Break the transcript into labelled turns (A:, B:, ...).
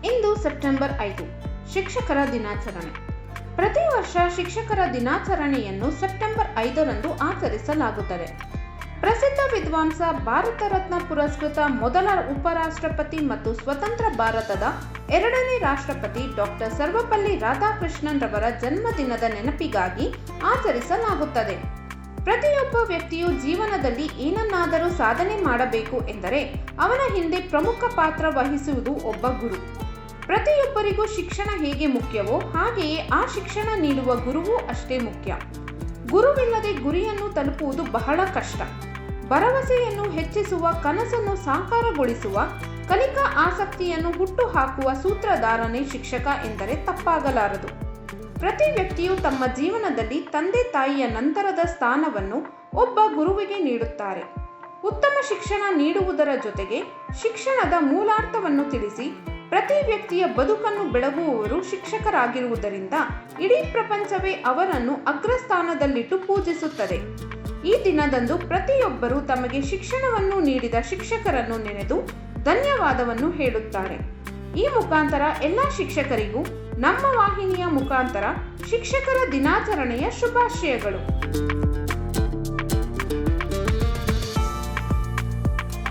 A: ಇಂದು September 5 ಶಿಕ್ಷಕರ ದಿನಾಚರಣೆ. ಪ್ರತಿ ವರ್ಷ ಶಿಕ್ಷಕರ ದಿನಾಚರಣೆಯನ್ನು ಸೆಪ್ಟೆಂಬರ್ 5ರಂದು ಆಚರಿಸಲಾಗುತ್ತದೆ. ಪ್ರಸಿದ್ಧ ವಿದ್ವಾಂಸ, ಭಾರತ ರತ್ನ ಪುರಸ್ಕೃತ ಮೊದಲ ಉಪರಾಷ್ಟ್ರಪತಿ ಮತ್ತು ಸ್ವತಂತ್ರ ಭಾರತದ 2ನೇ ರಾಷ್ಟ್ರಪತಿ ಡಾಕ್ಟರ್ ಸರ್ವಪಲ್ಲಿ ರಾಧಾಕೃಷ್ಣನ್ ರವರ ಜನ್ಮದಿನದ ನೆನಪಿಗಾಗಿ ಆಚರಿಸಲಾಗುತ್ತದೆ. ಪ್ರತಿಯೊಬ್ಬ ವ್ಯಕ್ತಿಯು ಜೀವನದಲ್ಲಿ ಏನನ್ನಾದರೂ ಸಾಧನೆ ಮಾಡಬೇಕು ಎಂದರೆ ಅವನ ಹಿಂದೆ ಪ್ರಮುಖ ಪಾತ್ರ ವಹಿಸುವುದು ಒಬ್ಬ ಗುರು. ಪ್ರತಿಯೊಬ್ಬರಿಗೂ ಶಿಕ್ಷಣ ಹೇಗೆ ಮುಖ್ಯವೋ ಹಾಗೆಯೇ ಆ ಶಿಕ್ಷಣ ನೀಡುವ ಗುರುವೂ ಅಷ್ಟೇ ಮುಖ್ಯ. ಗುರುವಿಲ್ಲದೆ ಗುರಿಯನ್ನು ತಲುಪುವುದು ಬಹಳ ಕಷ್ಟ. ಭರವಸೆಯನ್ನು ಹೆಚ್ಚಿಸುವ, ಕನಸನ್ನು ಸಾಕಾರಗೊಳಿಸುವ, ಕಲಿಕಾ ಆಸಕ್ತಿಯನ್ನು ಹುಟ್ಟುಹಾಕುವ ಸೂತ್ರಧಾರನೇ ಶಿಕ್ಷಕ ಎಂದರೆ ತಪ್ಪಾಗಲಾರದು. ಪ್ರತಿ ವ್ಯಕ್ತಿಯು ತಮ್ಮ ಜೀವನದಲ್ಲಿ ತಂದೆ ತಾಯಿಯ ನಂತರದ ಸ್ಥಾನವನ್ನು ಒಬ್ಬ ಗುರುವಿಗೆ ನೀಡುತ್ತಾರೆ. ಉತ್ತಮ ಶಿಕ್ಷಣ ನೀಡುವುದರ ಜೊತೆಗೆ ಶಿಕ್ಷಣದ ಮೂಲಾರ್ಥವನ್ನು ತಿಳಿಸಿ ಪ್ರತಿ ವ್ಯಕ್ತಿಯ ಬದುಕನ್ನು ಬೆಳಗುವವರು ಶಿಕ್ಷಕರಾಗಿರುವುದರಿಂದ ಇಡೀ ಪ್ರಪಂಚವೇ ಅವರನ್ನು ಅಗ್ರಸ್ಥಾನದಲ್ಲಿಟ್ಟು ಪೂಜಿಸುತ್ತದೆ. ಈ ದಿನದಂದು ಪ್ರತಿಯೊಬ್ಬರೂ ತಮಗೆ ಶಿಕ್ಷಣವನ್ನು ನೀಡಿದ ಶಿಕ್ಷಕರನ್ನು ನೆನೆದು ಧನ್ಯವಾದವನ್ನು ಹೇಳುತ್ತಾರೆ. ಈ ಮುಖಾಂತರ ಎಲ್ಲ ಶಿಕ್ಷಕರಿಗೂ ನಮ್ಮ ವಾಹಿನಿಯ ಮುಖಾಂತರ ಶಿಕ್ಷಕರ ದಿನಾಚರಣೆಯ ಶುಭಾಶಯಗಳು.